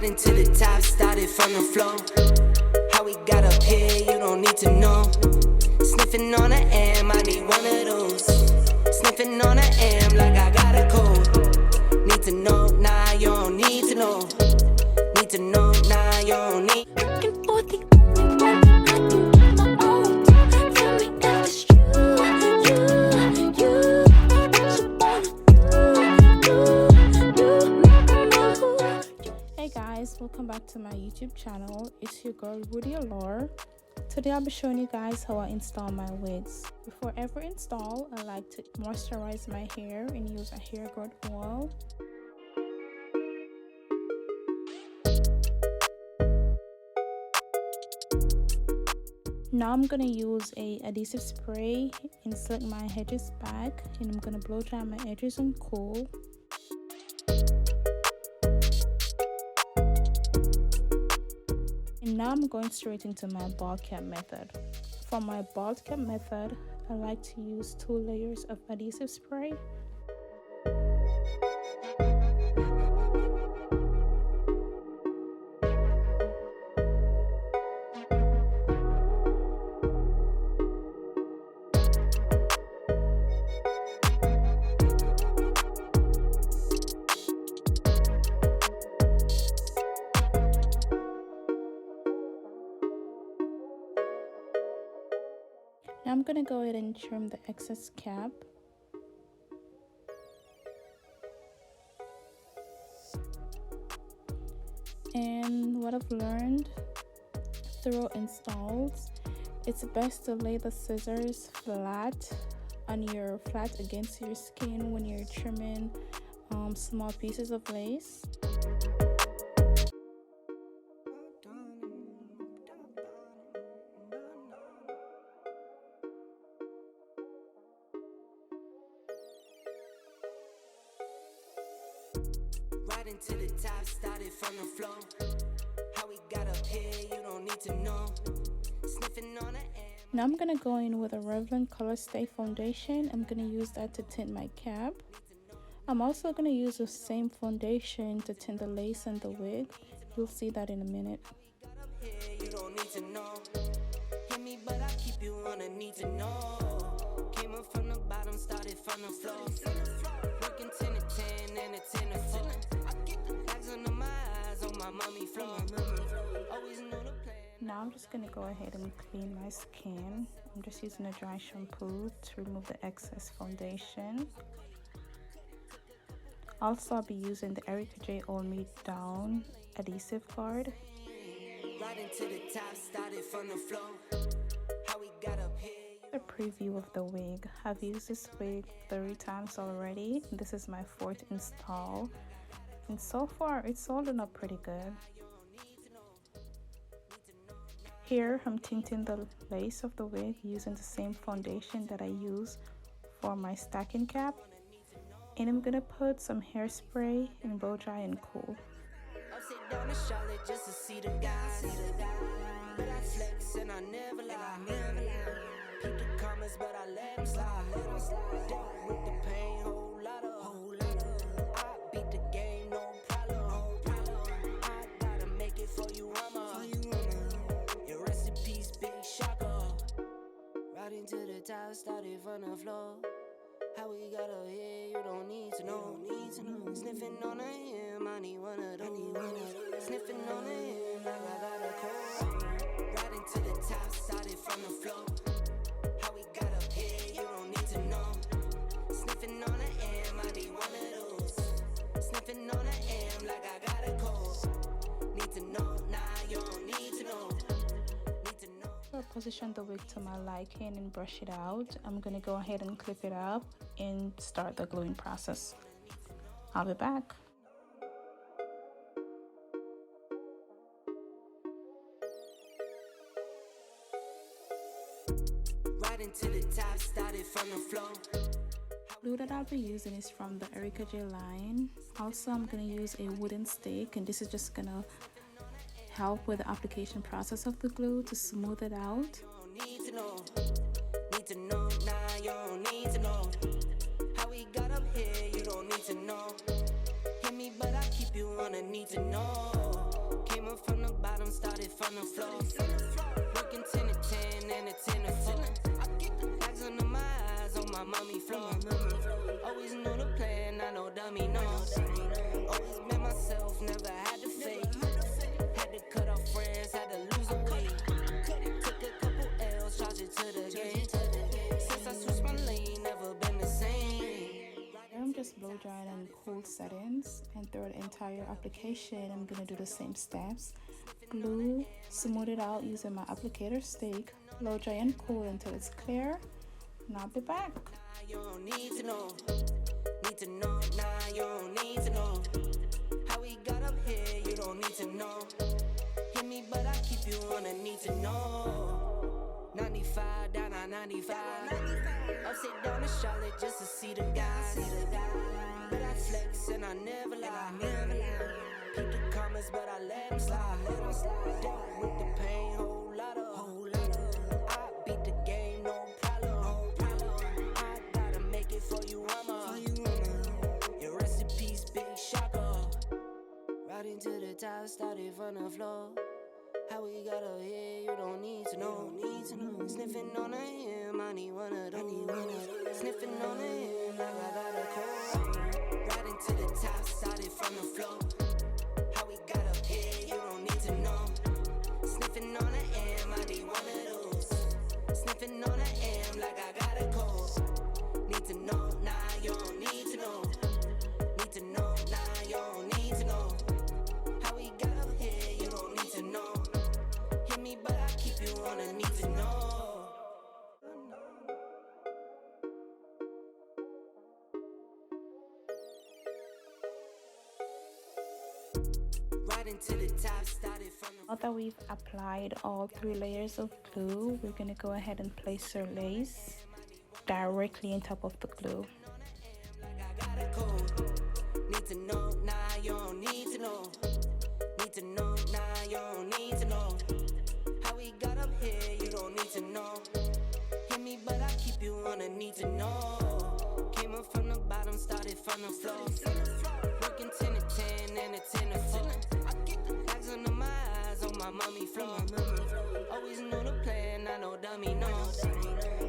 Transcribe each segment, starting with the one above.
Into the top, started from the floor. How we got up here, you don't need to know. Sniffing on a M, I need one of those. Sniffing on a M like I got a cold. Need to know, nah, you don't need to know. Need to know, nah, you don't need. Looking for the only one I can get my own. Tell me if it's true, you. Hey guys, welcome back to my YouTube channel. It's your girl Rudy Allure. Today I'll be showing you guys how I install my wigs. Before ever install, I like to moisturize my hair and use a hair growth oil. Now I'm gonna use a adhesive spray and select my edges back, and I'm gonna blow dry my edges and cool. And now I'm going straight into my bald cap method. For my bald cap method, I like to use 2 layers of adhesive spray. Now I'm gonna go ahead and trim the excess cap. And what I've learned through installs, it's best to lay the scissors flat against your skin when you're trimming small pieces of lace. Right into the top, started from the floor. How we got up here, you don't need to know. Sniffing on a M. Now I'm gonna go in with a Revlon Color Stay foundation. I'm gonna use that to tint my cap. I'm also gonna use the same foundation to tint the lace and the wig. You'll see that in a minute. You don't need to know. Hit me, but I keep you on a need to know. Came up from the bottom, started from the floor. Working 10 to 10 and a 10 to 4. Bags under my eyes on my mommy floor. Always know the plan. Now I'm just gonna go ahead and clean my skin. I'm just using a dry shampoo to remove the excess foundation. Also, I'll be using the Erica J Hold Me Down adhesive guard. Right into the top, started from the floor. How we got up here. A preview of the wig. I've used this wig 3 times already. This is my 4th install, and so far it's holding up pretty good. Here I'm tinting the lace of the wig using the same foundation that I use for my stacking cap, and I'm gonna put some hairspray and blow dry and cool. I'll sit down in Charlotte just to see the guys. But I flex and I never lie. Peep the comments, but I let them slide. Dealt with the pain, whole lot of. I beat the game, no problem. I gotta make it for you, mama. Your recipes, big shocker. Right into the top, started from the floor. How we got up here, you don't need to know. Sniffing on a him, I need one of those. Sniffing on a him, like I got a cold. Right into the top, started from the floor. How we got up here, you don't need to know. Sniffing on a M, I need one of those. Sniffing on a M, like I got a cold. Need to know, nah, you don't need to know. Need to know. I'll position the wig to my liking and brush it out. I'm gonna go ahead and clip it up and start the gluing process. I'll be back. Right into the top, started from the floor. Glue that I'll be using is from the Erica J line. Also, I'm gonna use a wooden stick, and this is just gonna help with the application process of the glue to smooth it out. Need to know, nah, you don't need to know. How we got up here, you don't need to know. Hit me, but I keep you on a need to know. cool settings, and throughout the entire application I'm gonna do the same steps. Glue, smooth it out using my applicator stick, blow dry and cool until it's clear, and I'll be back. You don't need to know, nah, you don't need to know how we got up here, you don't need to know. Hit me, but I keep you on a need to know. 95, down on 95. Upside down to Charlotte just to see the guys. But I flex and I never lie. Peep the comments, but I let them slide. Dealt with the pain, whole lot of. I beat the game, no problem. I gotta make it for you, mama. Your rest in peace, big shocker. Riding to the top, started from the floor. How we got up here, you don't need to know. Sniffing on a him, I need one of those. Sniffing on a him, like I got a cold. Riding to the top, started from the floor. How we got up here, you don't need to know. Sniffing on a him, I need one of those. Sniffing on a him, like I got a cold. Need to know, nah, you don't need to know. Need to know, nah, you don't need to know. How we got up here, you don't need to know. Hit me, but I keep you on a need to know. Riding to the top, started from the. Now that we've applied all 3 layers of glue, we're gonna go ahead and place our lace directly on top of the glue. Need to know, nah, you don't need to know. Need to know, nah, you don't need to know. How we got up here, you don't need to know. Hit me, but I keep you on a need to know. Came up from the bottom, started from the floor. Working 10 to 10 and a 10 to 4. I get the bags under my eyes on my mommy floor. Always knew the plan, I know dummy knows.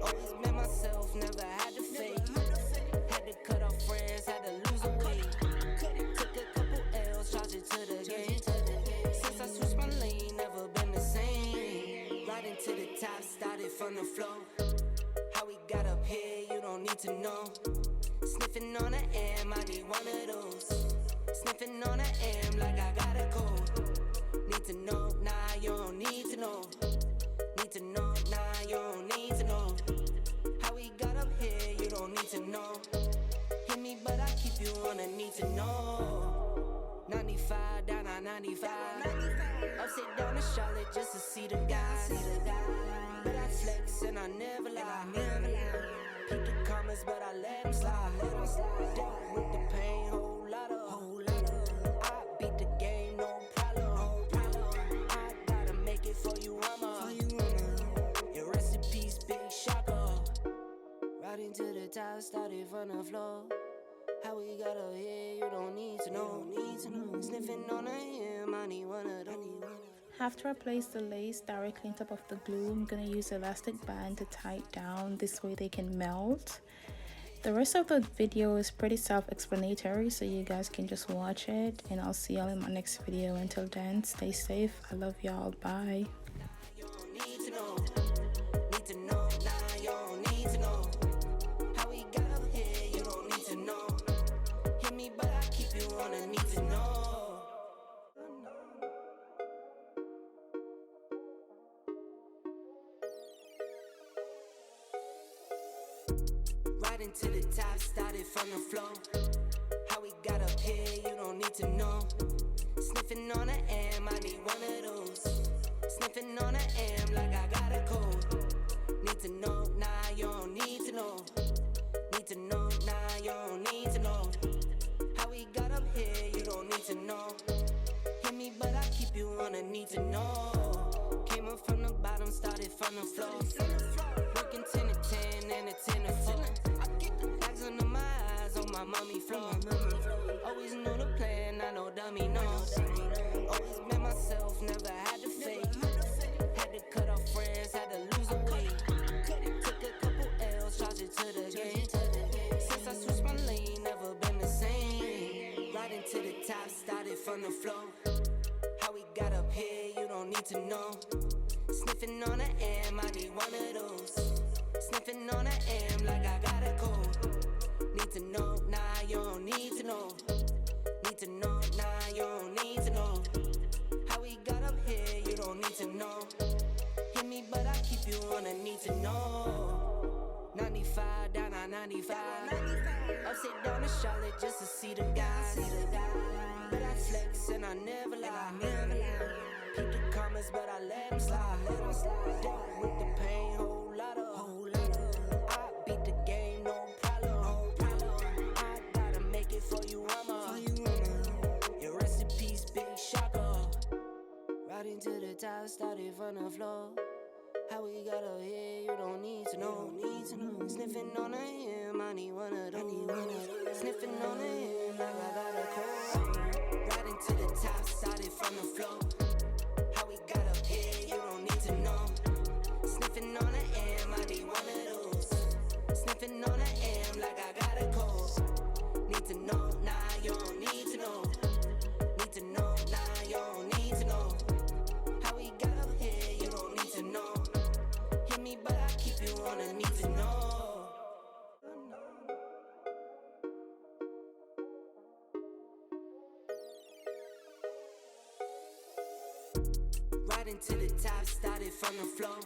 Always been myself, never had to fake. Had to cut off friends, had to lose a weight. Took a couple L's, charged it to the game. Since I switched my lane, never been the same. Riding to the top, started from the floor. How we got up here, you don't need to know. Sniffing on an M, I need one of those. Sniffing on an M, like I got a cold. Need to know, nah, you don't need to know. Need to know, nah, you don't need to know. How we got up here, you don't need to know. Hit me, but I keep you on a need to know. 95, down on 95. Upside down to Charlotte just to see the guys. But I flex and I never lie. Peep the comments, but I let them slide. Dealt with the pain, whole lot of. I beat the game, no problem. I gotta make it for you, mama. Your rest in peace, big shocker. Riding to the top, started from the floor. How we got up here, you don't need to know. Sniffing on a him, I need one of those. After I place the lace directly on top of the glue, I'm gonna use elastic band to tie it down. This way they can melt. The rest of the video is pretty self-explanatory, so you guys can just watch it, and I'll see y'all in my next video. Until then, stay safe. I love y'all. Bye. You don't need to know. Need to know, nah, you don't need to know. How we got up here, you don't need to know. Hit me, but I keep you on a need to know. Riding to the top, started from the floor. How we got up here, you don't need to know. Sniffing on an M, I need one of those. Sniffing on an M, like I got a cold. Need to know, nah, you don't need to know. Need to know, nah, you don't need to know. How we got up here, you don't need to know. Hit me, but I keep you on a need to know. Came up from the bottom, started from the floor. Working 10 to 10 and a 10 to 4. I get the bags under my eyes on my mommy floor. Always knew the plan, I know dummy knows. Always been myself, never had to fake. Had to cut off friends, had to lose a weight. Took a couple L's, charged it to the game. Since I switched my lane, never been the same. Riding to the top, started from the floor. How we got up here, you don't need to know. Sniffing on an M, I need one of those. Sniffing on an M like I got a cold. Need to know, nah, you don't need to know. Need to know, nah, you don't need to know. How we got up here, you don't need to know. Hit me, but I keep you on a need to know. 95 down on 95. Upside down to Charlotte just to see the guys. But I flex and I never lie. Keep the comments, but I let them slide. Dealt with the pain, whole lot of. I beat the game, no problem. I gotta make it for you, mama. Your rest in peace, big shocker. Riding to the top, started from the floor. How we got up here, you don't need to know. Sniffing on a him, I need one of those. Sniffing on a him like I got a cold. Riding to the top, started from the floor. How we got up here, you don't need to know. Sniffing on a M, I need one of those. Sniffing on a M like I got a cold. Need to know, nah, you don't need to know. Need to know, nah, you don't need to know. How we got up here, you don't need to know. Hit me, but I keep you on a need to know. Riding to the top, started from the floor.